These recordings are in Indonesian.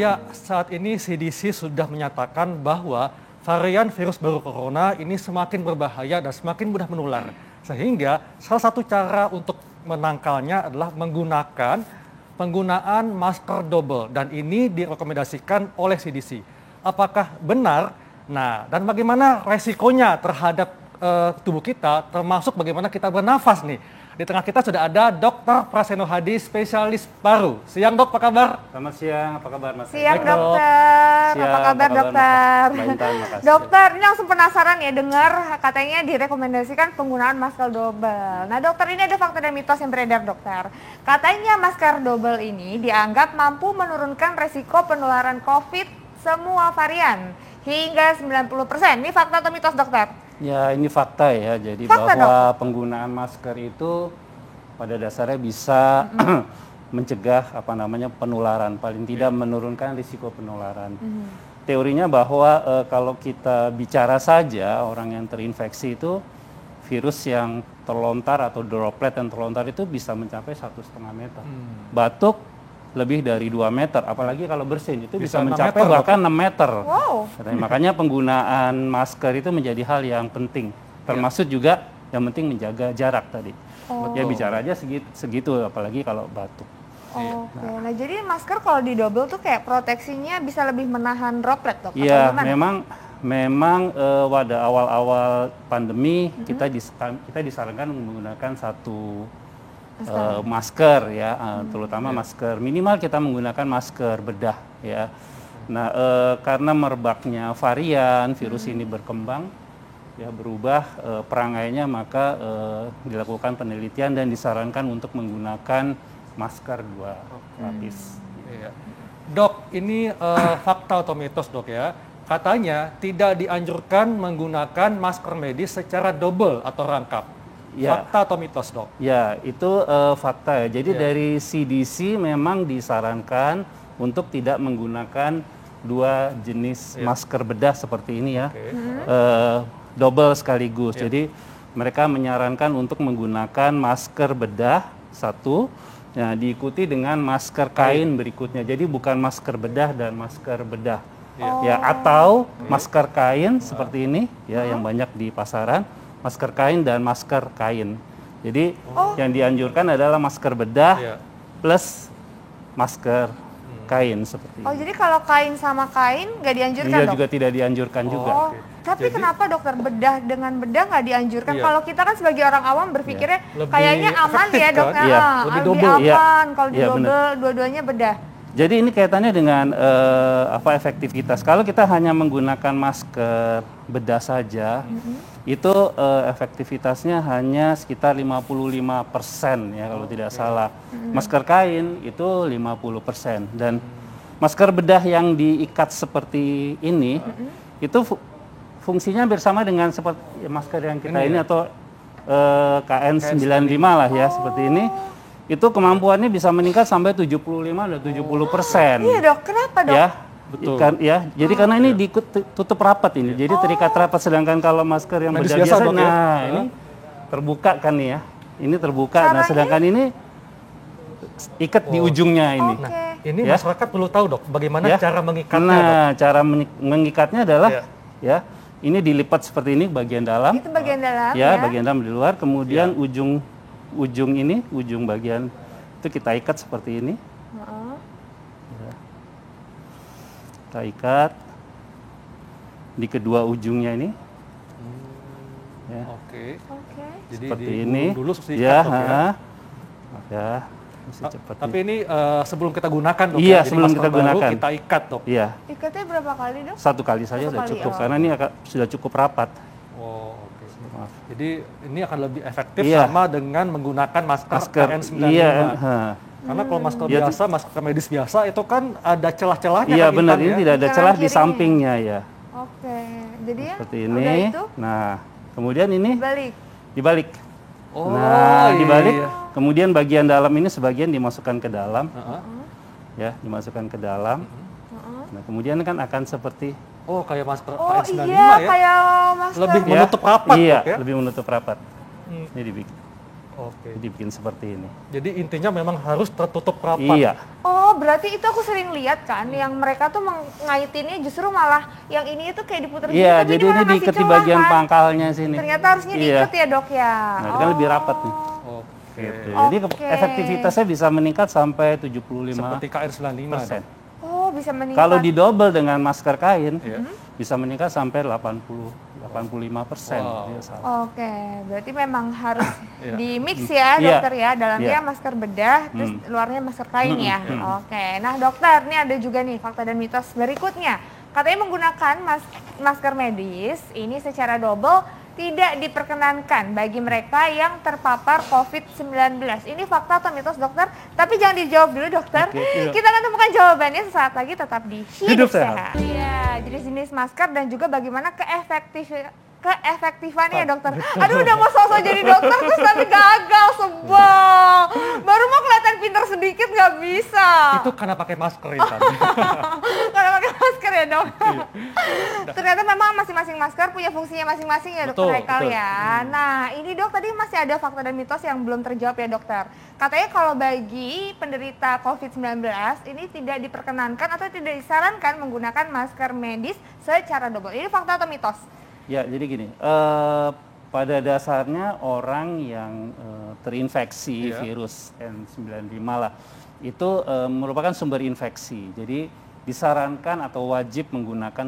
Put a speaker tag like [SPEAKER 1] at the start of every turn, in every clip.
[SPEAKER 1] Ya, saat ini CDC sudah menyatakan bahwa varian virus baru corona ini semakin berbahaya dan semakin mudah menular. Sehingga salah satu cara untuk menangkalnya adalah menggunakan penggunaan masker double. Dan ini direkomendasikan oleh CDC. Apakah benar? Nah, dan bagaimana resikonya terhadap tubuh kita, termasuk bagaimana kita bernafas nih. Di tengah kita sudah ada Dr. Praseno Hadi, spesialis paru. Siang dok, apa kabar?
[SPEAKER 2] Selamat siang, apa kabar Mas?
[SPEAKER 3] Siang
[SPEAKER 1] Baik,
[SPEAKER 3] dokter,
[SPEAKER 2] Siang,
[SPEAKER 3] apa kabar dokter?
[SPEAKER 2] Makasih.
[SPEAKER 3] Dokter, ini langsung penasaran ya dengar katanya direkomendasikan penggunaan masker double. Nah dokter, ini ada fakta dan mitos yang beredar dokter. Katanya masker double ini dianggap mampu menurunkan resiko penularan COVID semua varian hingga 90%. Ini fakta atau mitos dokter?
[SPEAKER 2] Ya ini fakta ya, jadi
[SPEAKER 3] Fakta,
[SPEAKER 2] bahwa penggunaan masker itu pada dasarnya bisa mencegah penularan, paling tidak menurunkan risiko penularan. Teorinya bahwa kalau kita bicara saja orang yang terinfeksi itu virus yang terlontar atau droplet yang terlontar itu bisa mencapai 1,5 meter. Batuk lebih dari 2 meter, apalagi kalau bersin itu bisa mencapai bahkan 6 meter.
[SPEAKER 3] Wow.
[SPEAKER 2] Makanya penggunaan masker itu menjadi hal yang penting, termasuk juga yang penting menjaga jarak tadi. Ya bicara aja segitu, apalagi kalau batuk.
[SPEAKER 3] Oke, nah jadi masker kalau di double tuh kayak proteksinya bisa lebih menahan droplet dok?
[SPEAKER 2] Iya, memang pada awal-awal pandemi kita disarankan menggunakan satu masker ya, terutama masker minimal kita menggunakan masker bedah ya. Nah, karena merebaknya varian virus ini berkembang ya berubah perangainya, maka dilakukan penelitian dan disarankan untuk menggunakan masker 2 lapis.
[SPEAKER 1] Iya. Dok, ini fakta atau mitos dok ya? Katanya tidak dianjurkan menggunakan masker medis secara double atau rangkap.
[SPEAKER 2] Ya.
[SPEAKER 1] Fakta atau mitos dok?
[SPEAKER 2] Ya, itu fakta ya. Jadi dari CDC memang disarankan untuk tidak menggunakan 2 jenis masker bedah seperti ini ya, double sekaligus. Jadi mereka menyarankan untuk menggunakan masker bedah satu, ya, diikuti dengan masker kain berikutnya. Jadi bukan masker bedah dan masker bedah, ya, atau masker kain seperti ini ya, yang banyak di pasaran. Masker kain dan masker kain. Jadi yang dianjurkan adalah masker bedah plus masker kain seperti ini.
[SPEAKER 3] Jadi kalau kain sama kain nggak dianjurkan dok?
[SPEAKER 2] juga tidak dianjurkan juga.
[SPEAKER 3] Tapi kenapa dokter bedah dengan bedah nggak dianjurkan? Kalau kita kan sebagai orang awam berpikirnya kayaknya aman ya dok,
[SPEAKER 1] lebih
[SPEAKER 3] aman kalau di double dua-duanya bedah.
[SPEAKER 2] Jadi ini kaitannya dengan efektivitas. Kalau kita hanya menggunakan masker bedah saja, itu efektivitasnya hanya sekitar 55% ya kalau tidak salah. Masker kain itu 50%, dan masker bedah yang diikat seperti ini itu fungsinya bersama dengan seperti masker yang kita ini atau KN95 lah ya, seperti ini. Itu kemampuannya bisa meningkat sampai 75 dan 70%.
[SPEAKER 3] Iya dok, kenapa dok?
[SPEAKER 2] Ya, betul. Jadi karena ini ditutup rapat ini, jadi terikat rapat. Sedangkan kalau masker yang bedah biasa, ini terbuka kan nih ya, ini terbuka. Nah, sedangkan ini ikat di ujungnya ini.
[SPEAKER 1] Nah, ini masyarakat perlu tahu dok, bagaimana cara mengikatnya dok?
[SPEAKER 2] Nah, cara mengikatnya adalah ya, ini dilipat seperti ini bagian dalam.
[SPEAKER 3] Itu bagian dalam.
[SPEAKER 2] Ya, bagian dalam di luar. Kemudian ujung ini, ujung bagian itu kita ikat seperti ini. Ya. Kita ikat di kedua ujungnya ini. Ya. Jadi
[SPEAKER 1] seperti
[SPEAKER 2] ini.
[SPEAKER 1] Dulu
[SPEAKER 2] ya,
[SPEAKER 1] ya.
[SPEAKER 2] Cepat.
[SPEAKER 1] Tapi ini sebelum kita gunakan dok.
[SPEAKER 2] Iya,
[SPEAKER 1] ya?
[SPEAKER 2] sebelum kita gunakan.
[SPEAKER 1] Kita ikat dok.
[SPEAKER 2] Iya.
[SPEAKER 3] Ikatnya berapa kali dok?
[SPEAKER 2] 1 kali saja sudah cukup, karena ini sudah cukup rapat.
[SPEAKER 1] Jadi ini akan lebih efektif sama dengan menggunakan masker KN95. Karena kalau masker biasa, masker medis biasa itu kan ada celah-celahnya.
[SPEAKER 2] Iya benar, ini tidak ada celah di sampingnya ya.
[SPEAKER 3] Jadi ya
[SPEAKER 2] seperti ini. Nah, kemudian ini dibalik. Dibalik. Kemudian bagian dalam ini sebagian dimasukkan ke dalam. Ya, dimasukkan ke dalam. Nah, kemudian kan akan seperti
[SPEAKER 1] kayak masker KN95
[SPEAKER 3] ya? Kayak masker.
[SPEAKER 1] Lebih menutup rapat.
[SPEAKER 2] Iya, lebih menutup rapat. Ini dibikin.
[SPEAKER 1] Oke.
[SPEAKER 2] dibikin seperti ini.
[SPEAKER 1] Jadi intinya memang harus tertutup rapat.
[SPEAKER 2] Iya.
[SPEAKER 3] Oh, berarti itu aku sering lihat kan, yang mereka tuh mengaitinnya justru malah yang ini itu kayak diputar gitu,
[SPEAKER 2] Iya,
[SPEAKER 3] tapi
[SPEAKER 2] jadi
[SPEAKER 3] malah
[SPEAKER 2] ini
[SPEAKER 3] ngasih
[SPEAKER 2] diikat di
[SPEAKER 3] celah
[SPEAKER 2] bagian
[SPEAKER 3] kan.
[SPEAKER 2] pangkalnya sini.
[SPEAKER 3] Ternyata harusnya
[SPEAKER 2] Iya.
[SPEAKER 3] diikat ya dok ya.
[SPEAKER 2] Nah, itu kan lebih rapat nih.
[SPEAKER 1] Oke.
[SPEAKER 2] Gitu. Jadi
[SPEAKER 3] Oke.
[SPEAKER 2] efektivitasnya bisa meningkat sampai 75%.
[SPEAKER 1] Seperti KN95. Dok.
[SPEAKER 3] Oh, bisa meningkat.
[SPEAKER 2] Kalau di double dengan masker kain,
[SPEAKER 1] Iya.
[SPEAKER 2] bisa meningkat sampai 85%.
[SPEAKER 1] Wow.
[SPEAKER 2] Iya, salah.
[SPEAKER 3] Oke, berarti memang harus
[SPEAKER 1] Iya.
[SPEAKER 3] di mix ya
[SPEAKER 2] Iya.
[SPEAKER 3] dokter ya, dalamnya
[SPEAKER 2] Iya.
[SPEAKER 3] masker bedah, terus luarnya masker kain ya. Oke, nah dokter, ini ada juga nih fakta dan mitos berikutnya. Katanya menggunakan masker medis ini secara double tidak diperkenankan bagi mereka yang terpapar COVID-19. Ini fakta atau mitos dokter? Tapi jangan dijawab dulu dokter.
[SPEAKER 2] Oke, iya.
[SPEAKER 3] Kita akan temukan jawabannya sesaat lagi, tetap di
[SPEAKER 2] Hidup
[SPEAKER 3] Hidup
[SPEAKER 2] Sehat.
[SPEAKER 3] Sehat. Iya, jenis-jenis masker dan juga bagaimana keefektifannya ya dokter. Aduh, udah mau sosok jadi dokter terus tapi gagal, sebel. Baru mau kelihatan pintar sedikit nggak bisa.
[SPEAKER 1] Itu karena pakai masker Intan.
[SPEAKER 3] Karena pakai masker ya dok. Ternyata memang masing-masing masker punya fungsinya masing-masing ya dokter
[SPEAKER 1] Betul,
[SPEAKER 3] Haikal
[SPEAKER 1] betul.
[SPEAKER 3] ya. Nah ini dok tadi masih ada fakta dan mitos yang belum terjawab ya dokter. Katanya kalau bagi penderita COVID-19 ini tidak diperkenankan atau tidak disarankan menggunakan masker medis secara double. Ini fakta atau mitos?
[SPEAKER 2] Ya, jadi gini, pada dasarnya orang yang terinfeksi
[SPEAKER 1] Iya.
[SPEAKER 2] virus N95 lah, itu merupakan sumber infeksi. Jadi disarankan atau wajib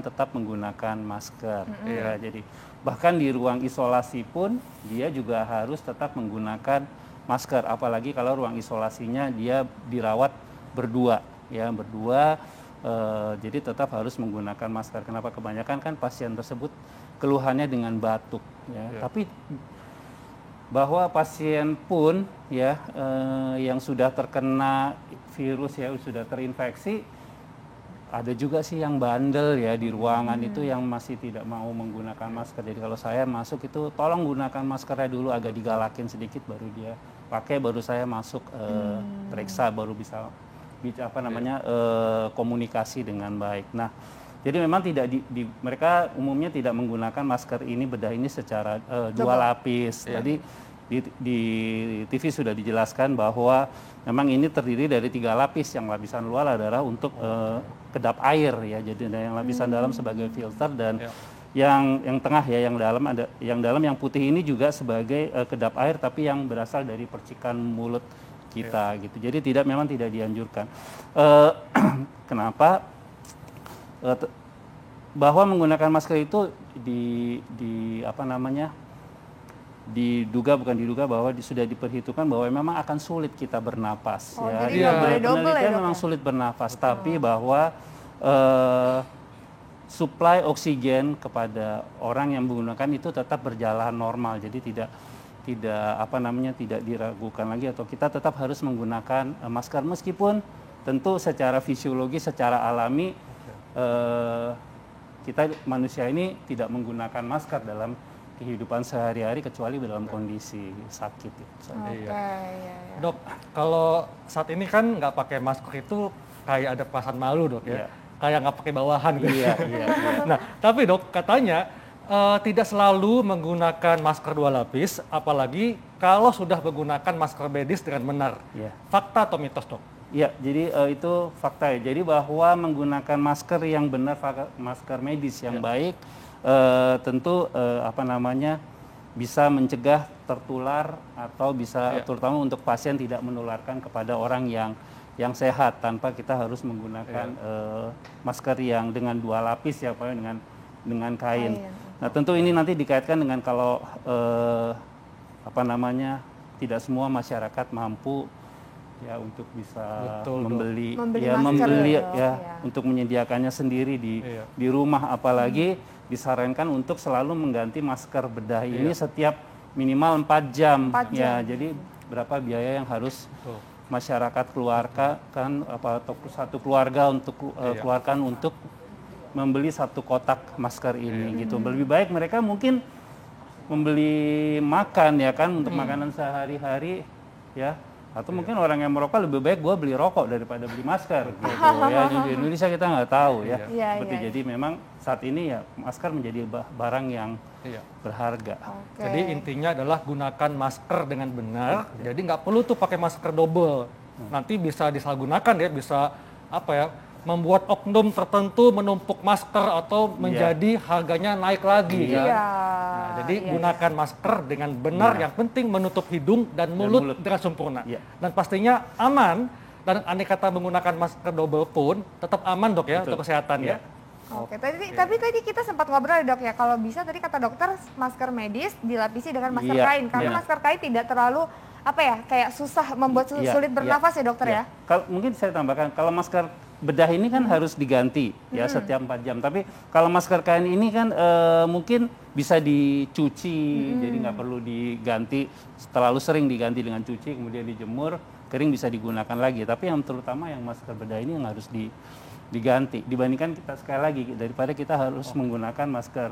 [SPEAKER 2] tetap menggunakan masker. Ya, jadi bahkan di ruang isolasi pun dia juga harus tetap menggunakan masker. Apalagi kalau ruang isolasinya dia dirawat berdua, ya berdua. Jadi tetap harus menggunakan masker. Kenapa? Kebanyakan kan pasien tersebut keluhannya dengan batuk, ya. Tapi bahwa pasien pun ya yang sudah terkena virus ya sudah terinfeksi, ada juga sih yang bandel ya di ruangan itu yang masih tidak mau menggunakan masker. Jadi kalau saya masuk itu tolong gunakan maskernya dulu, agak digalakin sedikit baru dia pakai, baru saya masuk periksa, baru bisa komunikasi dengan baik. Nah, jadi memang tidak mereka umumnya tidak menggunakan masker ini, bedah ini secara dua lapis. Jadi di TV sudah dijelaskan bahwa memang ini terdiri dari 3 lapis. Yang lapisan luar adalah untuk kedap air ya. Jadi ada yang lapisan dalam sebagai filter dan yang tengah ya yang dalam yang putih ini juga sebagai kedap air tapi yang berasal dari percikan mulut kita gitu. Jadi memang tidak dianjurkan. Kenapa? Bahwa menggunakan masker itu diduga bahwa sudah diperhitungkan bahwa memang akan sulit kita bernapas.
[SPEAKER 3] Oh,
[SPEAKER 2] ya.
[SPEAKER 3] jadi nggak boleh double ya,
[SPEAKER 2] Penelitian
[SPEAKER 3] dok,
[SPEAKER 2] memang
[SPEAKER 3] ya?
[SPEAKER 2] sulit bernapas, tapi bahwa suplai oksigen kepada orang yang menggunakan itu tetap berjalan normal. Jadi tidak diragukan lagi atau kita tetap harus menggunakan masker meskipun tentu secara fisiologi, secara alami kita manusia ini tidak menggunakan masker dalam kehidupan sehari-hari kecuali dalam kondisi sakit.
[SPEAKER 3] Iya.
[SPEAKER 1] Dok, kalau saat ini kan nggak pakai masker itu kayak ada perasaan malu dok ya, kayak nggak pakai bawahan gitu.
[SPEAKER 2] Iya.
[SPEAKER 1] Nah, tapi dok katanya tidak selalu menggunakan masker 2 lapis, apalagi kalau sudah menggunakan masker medis dengan benar.
[SPEAKER 2] Iya.
[SPEAKER 1] Fakta atau mitos dok?
[SPEAKER 2] Ya, jadi itu fakta ya. Jadi bahwa menggunakan masker yang benar, masker medis yang baik, tentu bisa mencegah tertular atau bisa terutama untuk pasien tidak menularkan kepada orang yang sehat tanpa kita harus menggunakan masker yang dengan 2 lapis ya, dengan kain. Nah, tentu ini nanti dikaitkan dengan kalau tidak semua masyarakat mampu ya untuk bisa membeli untuk menyediakannya sendiri di rumah, apalagi disarankan untuk selalu mengganti masker bedah ini setiap minimal 4 jam. Ya, jadi berapa biaya yang harus masyarakat keluarkan atau satu keluarga untuk keluarkan untuk membeli 1 kotak masker ini gitu. Lebih baik mereka mungkin membeli makan ya kan untuk makanan sehari-hari ya. Atau mungkin orang yang merokok lebih baik gue beli rokok daripada beli masker gitu ya. Di Indonesia kita nggak tahu ya. Seperti jadi memang saat ini ya masker menjadi barang yang berharga.
[SPEAKER 1] Jadi intinya adalah gunakan masker dengan benar. Jadi nggak perlu tuh pakai masker double. Nanti bisa disalahgunakan ya, bisa apa ya, membuat oknum tertentu menumpuk masker atau menjadi harganya naik lagi kan. Nah, jadi gunakan masker dengan benar, yang penting menutup hidung dan mulut dengan sempurna. Dan pastinya aman, dan andai kata menggunakan masker double pun tetap aman dok ya untuk kesehatan ya.
[SPEAKER 3] Oke, tapi tadi kita sempat ngobrol dok ya, kalau bisa tadi kata dokter masker medis dilapisi dengan masker kain, karena masker kain tidak terlalu apa ya, kayak susah membuat sulit bernafas ya dokter ya.
[SPEAKER 2] Kalau mungkin saya tambahkan, kalau masker bedah ini kan harus diganti ya setiap 4 jam. Tapi kalau masker kain ini kan mungkin bisa dicuci, jadi nggak perlu diganti terlalu sering, diganti dengan cuci kemudian dijemur, kering bisa digunakan lagi. Tapi yang terutama yang masker bedah ini yang harus diganti. Dibandingkan kita sekali lagi daripada kita harus menggunakan masker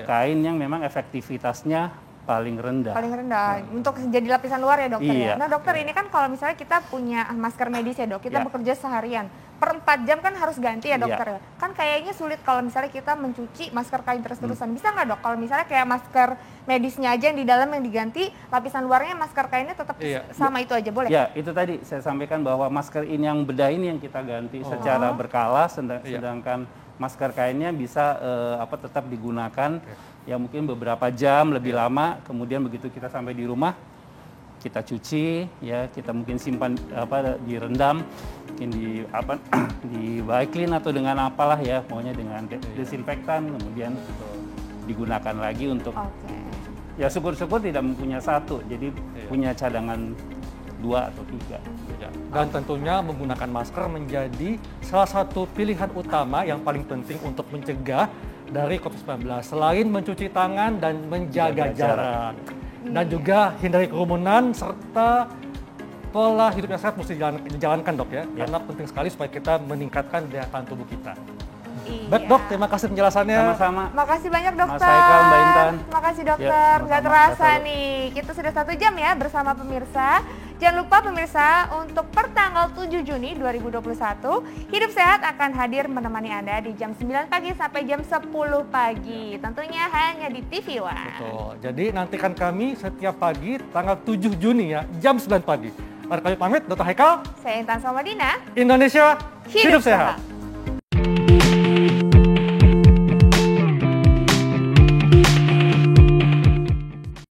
[SPEAKER 2] kain yang memang efektivitasnya paling rendah.
[SPEAKER 3] Paling rendah untuk jadi lapisan luar ya dokter ya. Nah dokter ini kan kalau misalnya kita punya masker medis ya dok, kita bekerja seharian per 4 jam kan harus ganti ya dokter ya. Kan kayaknya sulit kalau misalnya kita mencuci masker kain terus-terusan. Bisa nggak dok kalau misalnya kayak masker medisnya aja yang di dalam yang diganti, lapisan luarnya masker kainnya tetap sama itu aja, boleh?
[SPEAKER 2] Ya itu tadi saya sampaikan bahwa masker ini yang bedah ini yang kita ganti secara berkala, sedangkan masker kainnya bisa tetap digunakan ya mungkin beberapa jam lebih lama, kemudian begitu kita sampai di rumah kita cuci ya, kita mungkin simpan direndam, mungkin di Baiklin atau dengan apalah ya, pokoknya dengan desinfektan, kemudian digunakan lagi untuk ya syukur-syukur tidak mempunyai satu, jadi punya cadangan 2 atau 3.
[SPEAKER 1] Dan tentunya menggunakan masker menjadi salah satu pilihan utama yang paling penting untuk mencegah dari COVID-19. Selain mencuci tangan dan menjaga jarak. Dan juga hindari kerumunan serta pola hidup yang sehat mesti dijalankan dok ya. Karena penting sekali supaya kita meningkatkan daya tahan tubuh kita. Baik dok, terima kasih penjelasannya.
[SPEAKER 2] Sama-sama.
[SPEAKER 3] Makasih banyak dokter.
[SPEAKER 2] Mas Haikal, Mbak Intan.
[SPEAKER 3] Makasih dokter. Nggak terasa nih, kita sudah 1 jam ya bersama pemirsa. Jangan lupa pemirsa, untuk pertanggal 7 Juni 2021, Hidup Sehat akan hadir menemani Anda di jam 9 pagi sampai jam 10 pagi. Tentunya hanya di TV One.
[SPEAKER 1] Betul, jadi nantikan kami setiap pagi tanggal 7 Juni ya, jam 9 pagi. Kami pamit, Dr. Haikal.
[SPEAKER 3] Saya Intan Samadina.
[SPEAKER 1] Indonesia, hidup sehat.